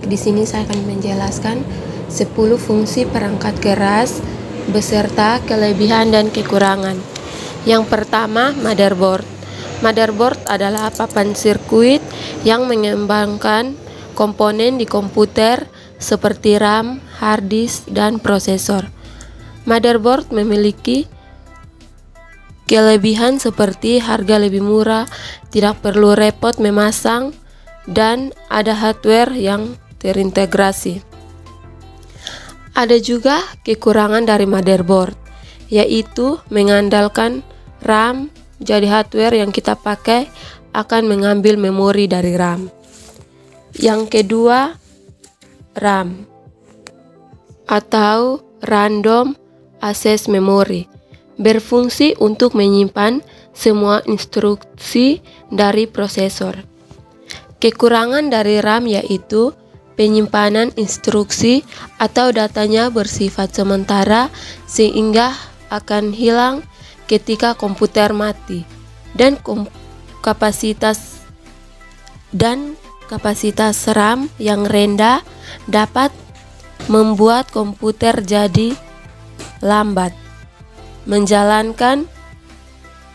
Di sini saya akan menjelaskan 10 fungsi perangkat keras beserta kelebihan dan kekurangan. Yang pertama, motherboard. Motherboard adalah papan sirkuit yang mengembangkan komponen di komputer seperti RAM, hard disk, dan prosesor. Motherboard memiliki kelebihan seperti harga lebih murah, tidak perlu repot memasang, dan ada hardware yang terintegrasi. Ada juga kekurangan dari motherboard, yaitu mengandalkan RAM, jadi hardware yang kita pakai akan mengambil memori dari RAM. Yang kedua, RAM atau Random Access Memory, berfungsi untuk menyimpan semua instruksi dari prosesor. Kekurangan dari RAM yaitu penyimpanan instruksi atau datanya bersifat sementara sehingga akan hilang ketika komputer mati, dan kapasitas RAM yang rendah dapat membuat komputer jadi lambat menjalankan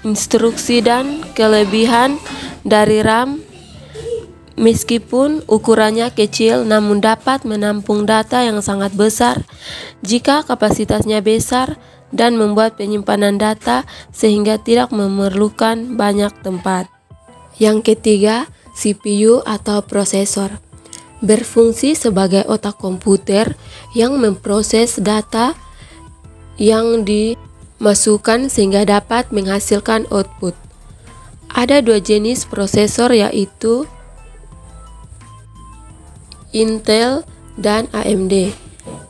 instruksi. Dan kelebihan dari RAM, meskipun ukurannya kecil namun dapat menampung data yang sangat besar jika kapasitasnya besar dan membuat penyimpanan data sehingga tidak memerlukan banyak tempat. Yang ketiga, CPU atau prosesor, berfungsi sebagai otak komputer yang memproses data yang dimasukkan sehingga dapat menghasilkan output. Ada dua jenis prosesor, yaitu Intel dan AMD.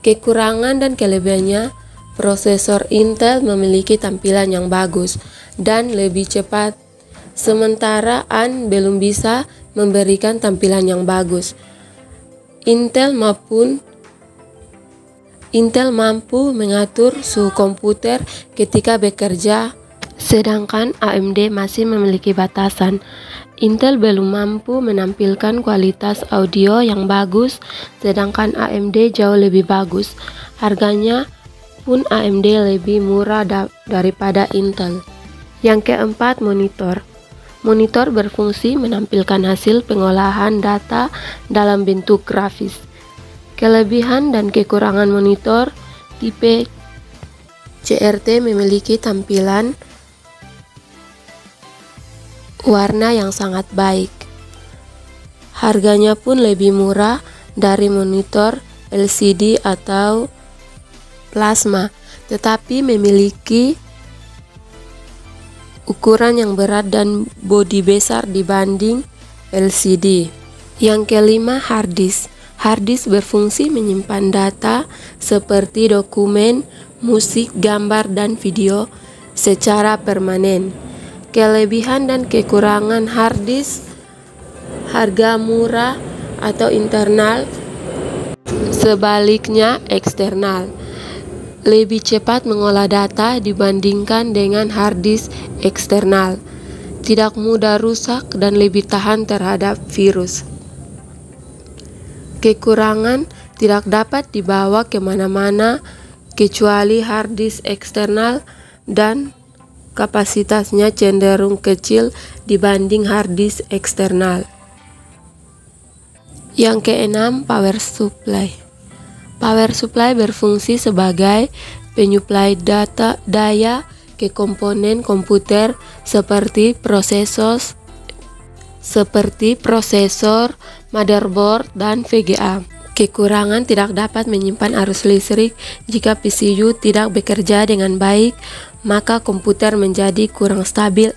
Kekurangan dan kelebihannya, prosesor Intel memiliki tampilan yang bagus dan lebih cepat, sementara ARM belum bisa memberikan tampilan yang bagus. Intel mampu mengatur suhu komputer ketika bekerja, sedangkan AMD masih memiliki batasan. Intel belum mampu menampilkan kualitas audio yang bagus, sedangkan AMD jauh lebih bagus. Harganya pun AMD lebih murah daripada Intel. Yang keempat, monitor. Monitor berfungsi menampilkan hasil pengolahan data dalam bentuk grafis. Kelebihan dan kekurangan monitor, tipe CRT memiliki tampilan warna yang sangat baik. Harganya pun lebih murah dari monitor LCD atau plasma, tetapi memiliki ukuran yang berat dan bodi besar dibanding LCD. Yang kelima, hard disk. Hard disk berfungsi menyimpan data seperti dokumen, musik, gambar, dan video secara permanen. Kelebihan dan kekurangan hard disk, harga murah atau internal, sebaliknya eksternal. Lebih cepat mengolah data dibandingkan dengan hard disk eksternal, tidak mudah rusak dan lebih tahan terhadap virus. Kekurangan, tidak dapat dibawa kemana-mana kecuali hard disk eksternal dan kapasitasnya cenderung kecil dibanding hard disk eksternal. Yang keenam, power supply. Power supply berfungsi sebagai penyuplai daya ke komponen komputer seperti prosesor, motherboard, dan VGA. Kekurangan, tidak dapat menyimpan arus listrik. Jika PCU tidak bekerja dengan baik, maka komputer menjadi kurang stabil,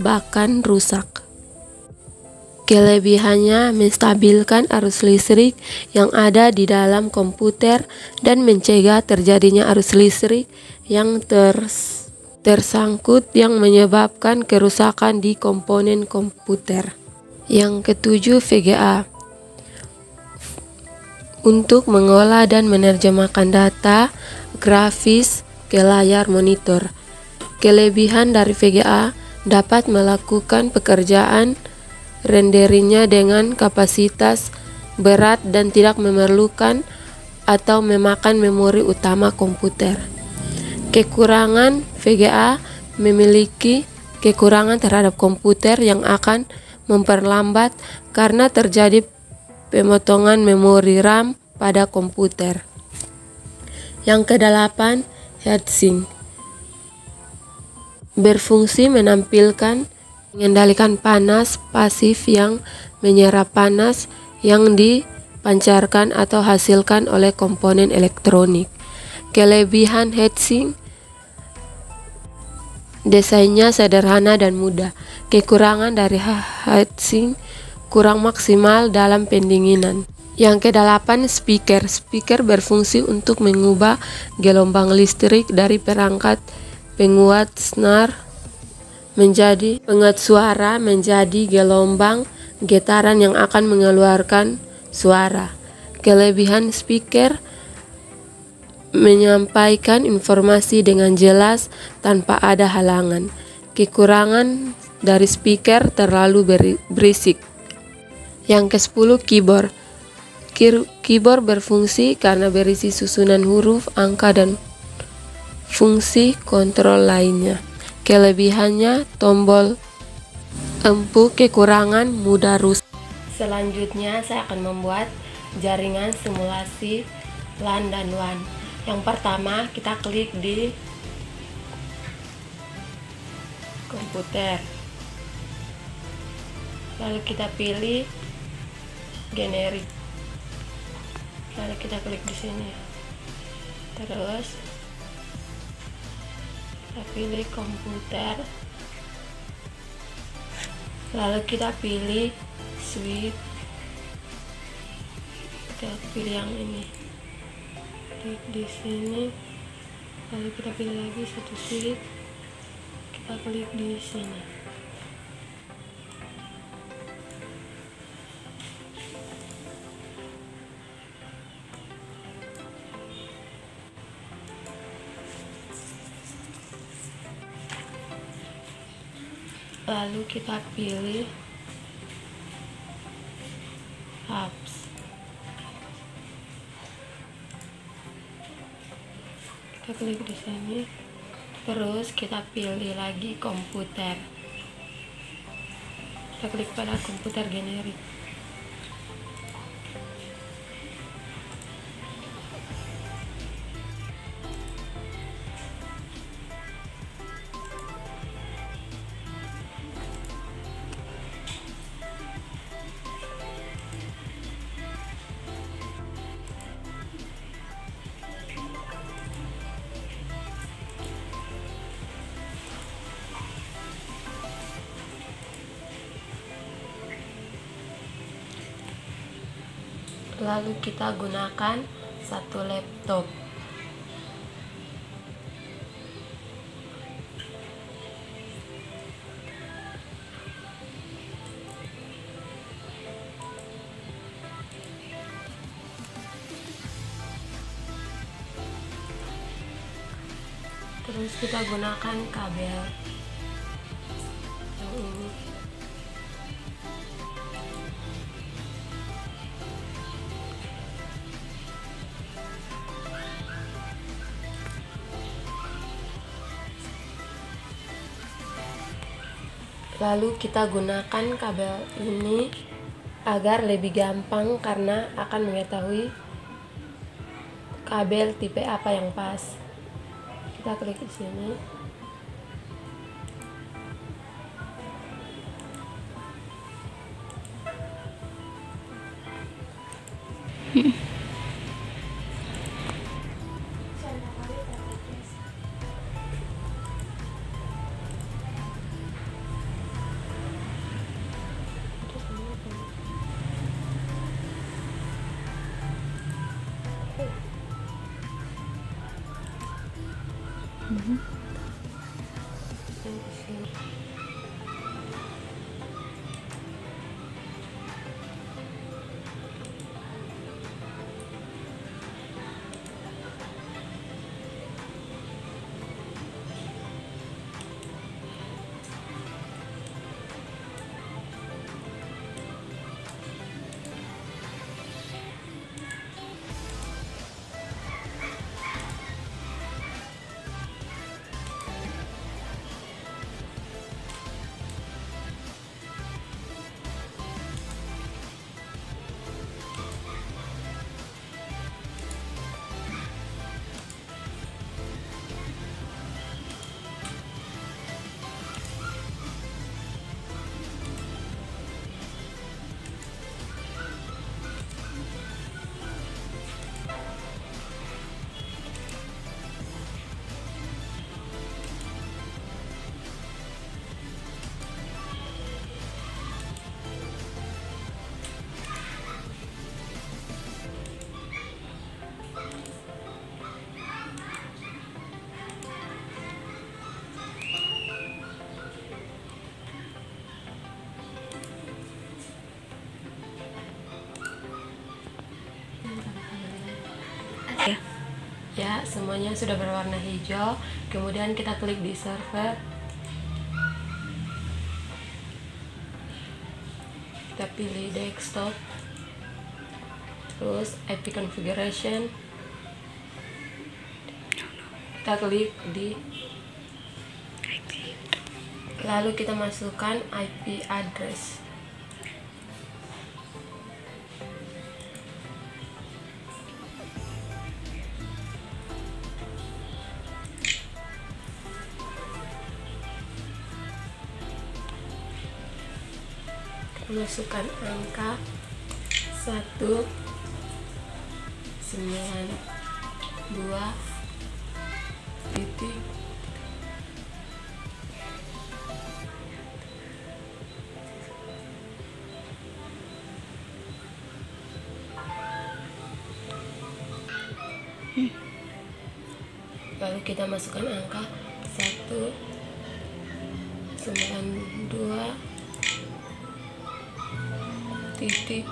bahkan rusak. Kelebihannya, menstabilkan arus listrik yang ada di dalam komputer dan mencegah terjadinya arus listrik yang tersangkut yang menyebabkan kerusakan di komponen komputer. Yang ketujuh, VGA. Untuk mengolah dan menerjemahkan data grafis ke layar monitor. Kelebihan dari VGA, dapat melakukan pekerjaan renderingnya dengan kapasitas berat dan tidak memerlukan atau memakan memori utama komputer. Kekurangan VGA memiliki kekurangan terhadap komputer yang akan memperlambat karena terjadi pemotongan memori RAM pada komputer. Yang kedelapan, heatsink. Berfungsi menampilkan mengendalikan panas pasif yang menyerap panas yang dipancarkan atau hasilkan oleh komponen elektronik. Kelebihan heatsink: desainnya sederhana dan mudah. Kekurangan dari heatsink: kurang maksimal dalam pendinginan. Yang kedelapan, speaker. Speaker berfungsi untuk mengubah gelombang listrik dari perangkat penguat suara menjadi gelombang getaran yang akan mengeluarkan suara. Kelebihan speaker: menyampaikan informasi dengan jelas tanpa ada halangan. Kekurangan dari speaker: terlalu berisik. Yang ke-10, keyboard. Keyboard berfungsi karena berisi susunan huruf, angka, dan fungsi kontrol lainnya. Kelebihannya: tombol empuk. Kekurangan: mudah rusak. Selanjutnya saya akan membuat jaringan simulasi LAN dan WAN. Yang pertama, kita klik di komputer, lalu kita pilih generik, lalu kita klik di sini, terus kita pilih komputer, lalu kita pilih switch, kita pilih yang ini, klik di sini, lalu kita pilih lagi satu switch, kita klik di sini. Lalu kita pilih apps, kita klik di sini, terus kita pilih lagi komputer, kita klik pada komputer generik. Lalu kita gunakan satu laptop. Terus kita gunakan kabel yang ini. Lalu kita gunakan kabel ini agar lebih gampang karena akan mengetahui kabel tipe apa yang pas. Kita klik di sini. Ya, semuanya sudah berwarna hijau. Kemudian kita klik di server. Kita pilih desktop. Terus IP configuration. Kita klik di lalu kita masukkan IP address. Masukkan angka 192 titik lalu kita masukkan angka 192 titik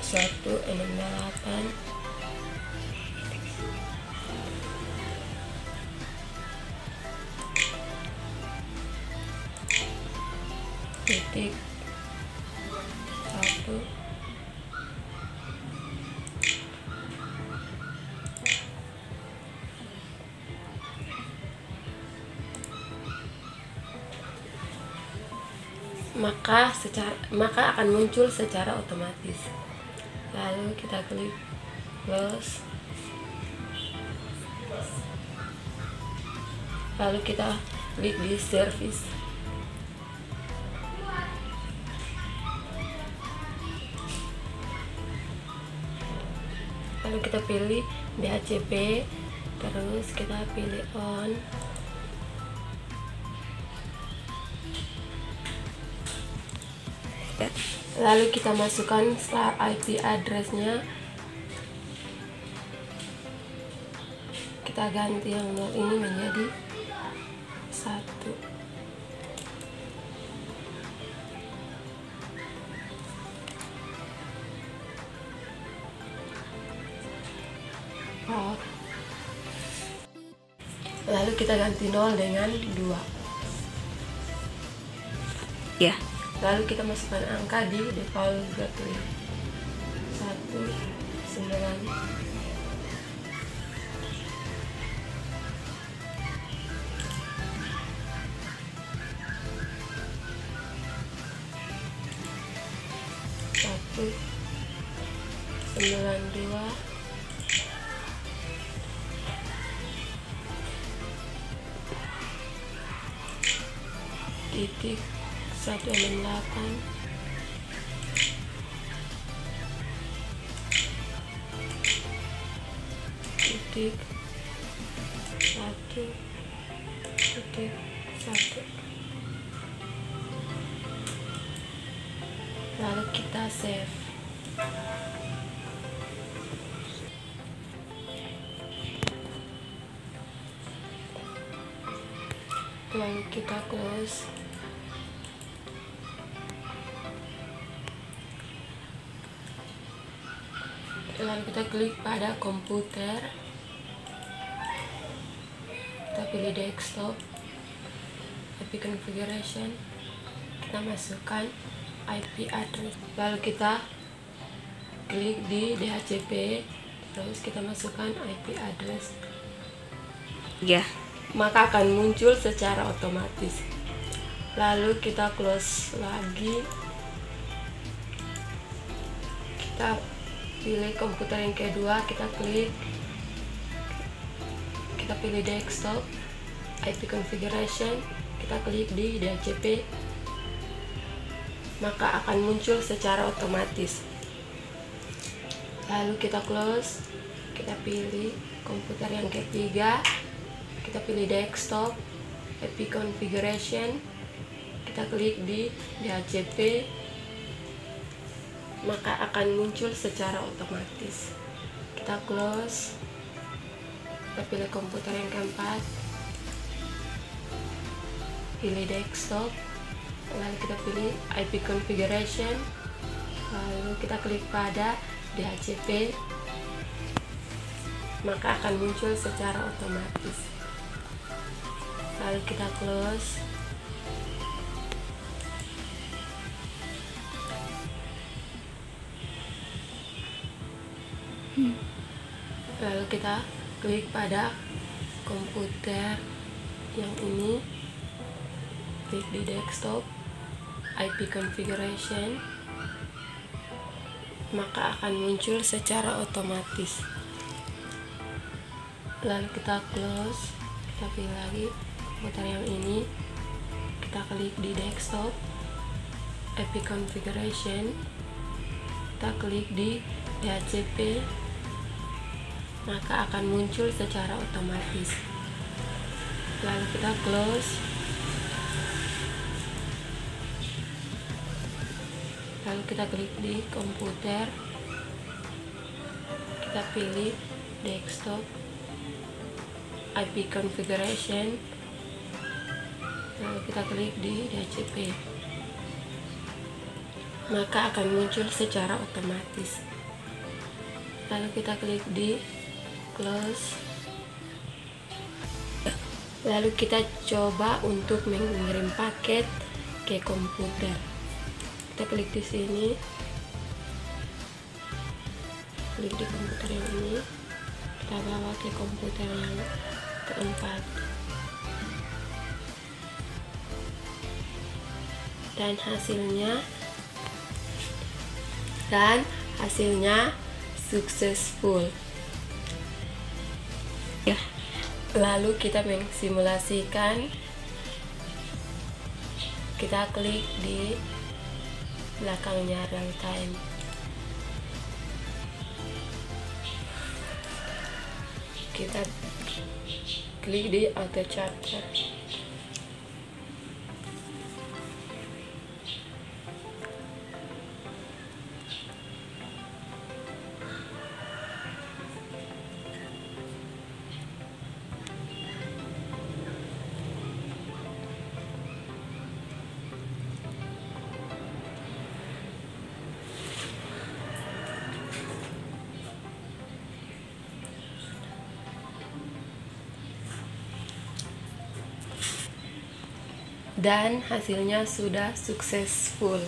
168 titik 1. maka akan muncul secara otomatis. Lalu kita klik close. Lalu kita klik di service. Lalu kita pilih DHCP, terus kita pilih on. Lalu kita masukkan start IP address-nya. Kita ganti yang 0 ini menjadi 1. Lalu kita ganti 0 dengan 2. Ya. Lalu kita masukkan angka di default gateway 19 192 titik 168 titik 1 titik 1. Lalu kita save. Lalu kita close. Lalu kita klik pada komputer, kita pilih desktop, IP configuration, kita masukkan IP address, lalu kita klik di DHCP, terus kita masukkan IP address. Ya. Maka akan muncul secara otomatis. Lalu kita close lagi, kita pilih komputer yang kedua, kita klik, kita pilih desktop, IP configuration, kita klik di DHCP, maka akan muncul secara otomatis. Lalu kita close, kita pilih komputer yang ketiga, kita pilih desktop, IP configuration, kita klik di DHCP, maka akan muncul secara otomatis. Kita close, kita pilih komputer yang keempat, pilih desktop, lalu kita pilih IP configuration, lalu kita klik pada DHCP, maka akan muncul secara otomatis. Lalu kita close. Lalu kita klik pada komputer yang ini, klik di desktop, IP configuration, maka akan muncul secara otomatis. Lalu kita close, kita pilih lagi komputer yang ini, kita klik di desktop, IP configuration, kita klik di DHCP, maka akan muncul secara otomatis. Lalu kita close. Lalu kita klik di komputer, kita pilih desktop, IP configuration, lalu kita klik di DHCP, maka akan muncul secara otomatis. Lalu kita klik di close. Lalu kita coba untuk mengirim paket ke komputer. Kita klik di sini, klik di komputer yang ini, kita bawa ke komputer yang keempat, dan hasilnya successful. Ya. Lalu kita mensimulasikan, kita klik di belakangnya real time, kita klik di auto chapter, dan hasilnya sudah successful.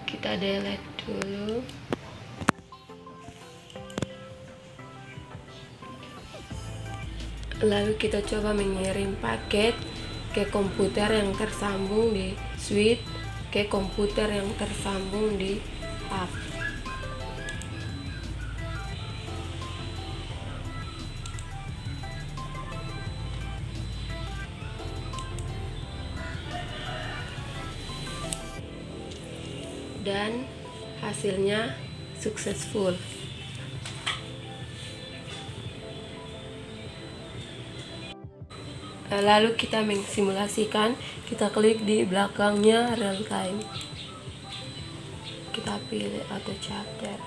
Kita delete dulu. Lalu kita coba mengirim paket ke komputer yang tersambung di switch, ke komputer yang tersambung di hub. Dan hasilnya successful. Lalu kita mensimulasikan, kita klik di belakangnya real time, kita pilih auto chapter,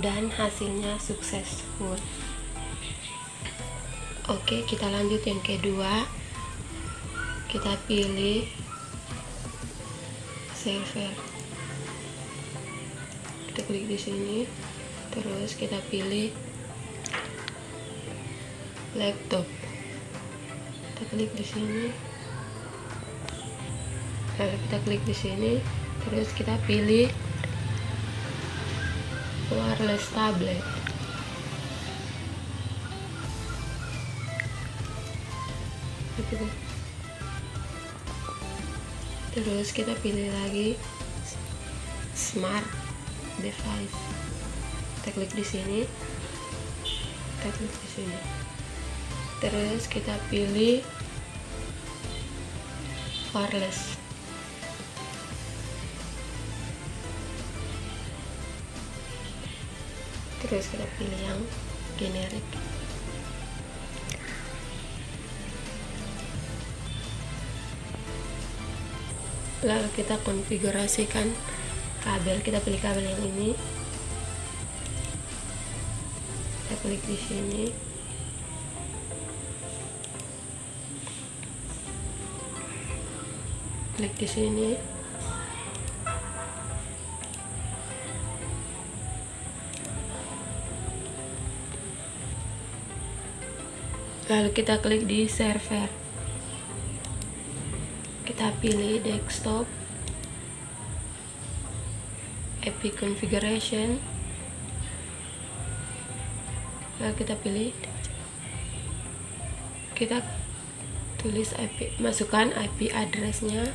dan hasilnya successful. Oke, kita lanjut yang kedua. Kita pilih server, kita klik di sini, terus kita pilih laptop, kita kita klik di sini, lalu kita klik di sini, terus kita pilih wireless tablet. Terus kita pilih lagi smart device. Kita klik di sini. Kita klik di sini. Terus kita pilih wireless. Terus kita pilih yang generik. Lalu kita konfigurasikan kabel. Kita pilih kabel yang ini. Kita klik di sini. Klik di sini. Lalu kita klik di server. Kita pilih desktop, IP configuration. Lalu kita pilih, kita tulis IP, masukkan IP address-nya.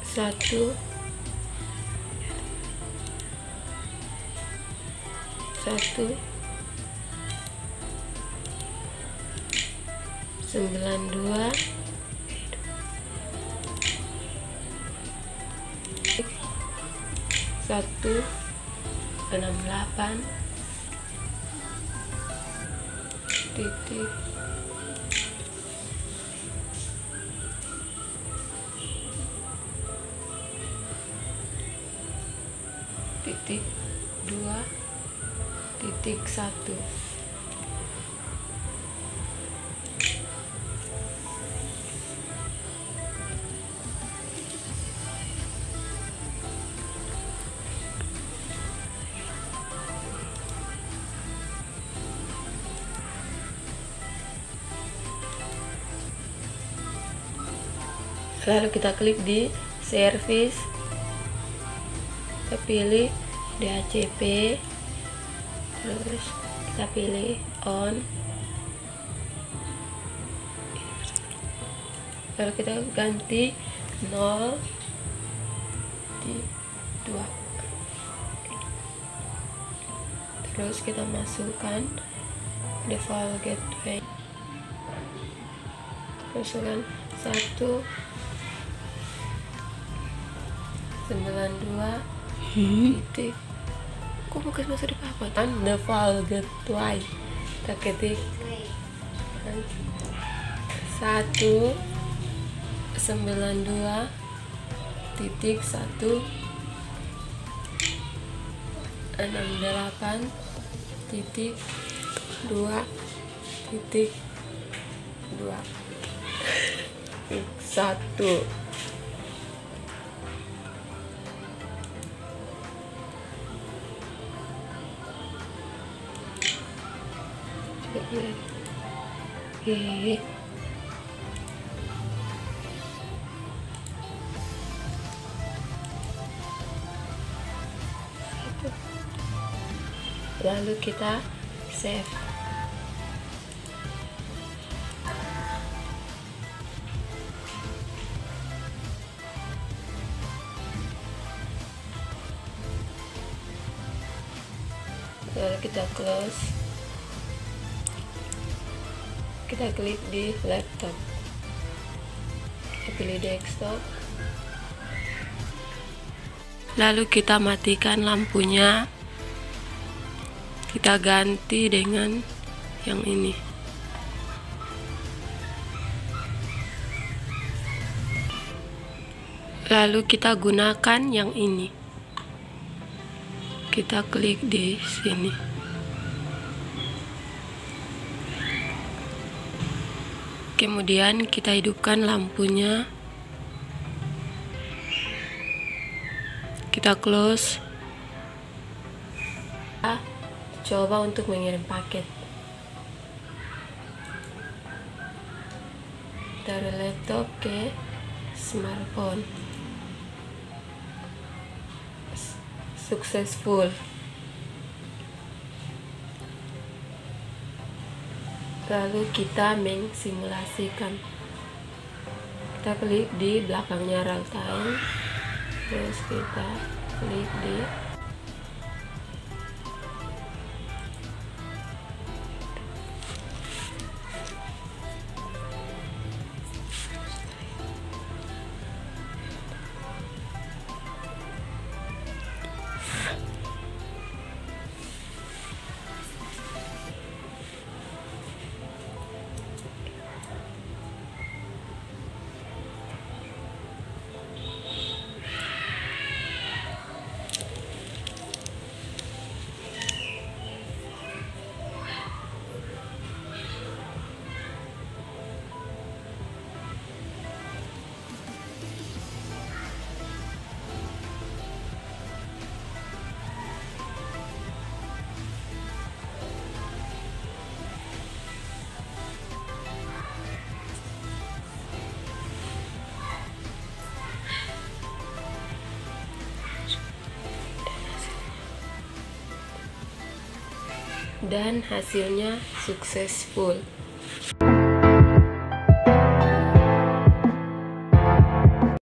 Satu 92 168 titik 2.1. Lalu kita klik di service, kita pilih DHCP, terus kita pilih on, lalu kita ganti 0 di 2, terus kita masukkan default gateway, masukkan 192 titik. Kok bukan masuk di papan? Default gateway. Kita ketik 192 titik 1 68 titik 2 titik 2 1. Oke. Lalu kita save. Lalu kita close. Kita klik di laptop, kita pilih desktop, lalu kita matikan lampunya, kita ganti dengan yang ini. Lalu kita gunakan yang ini, kita klik di sini. Kemudian kita hidupkan lampunya, kita close, coba untuk mengirim paket dari laptop ke smartphone. Successful. Lalu kita mensimulasikan. Kita klik di belakangnya real time, terus kita klik di dan hasilnya successful.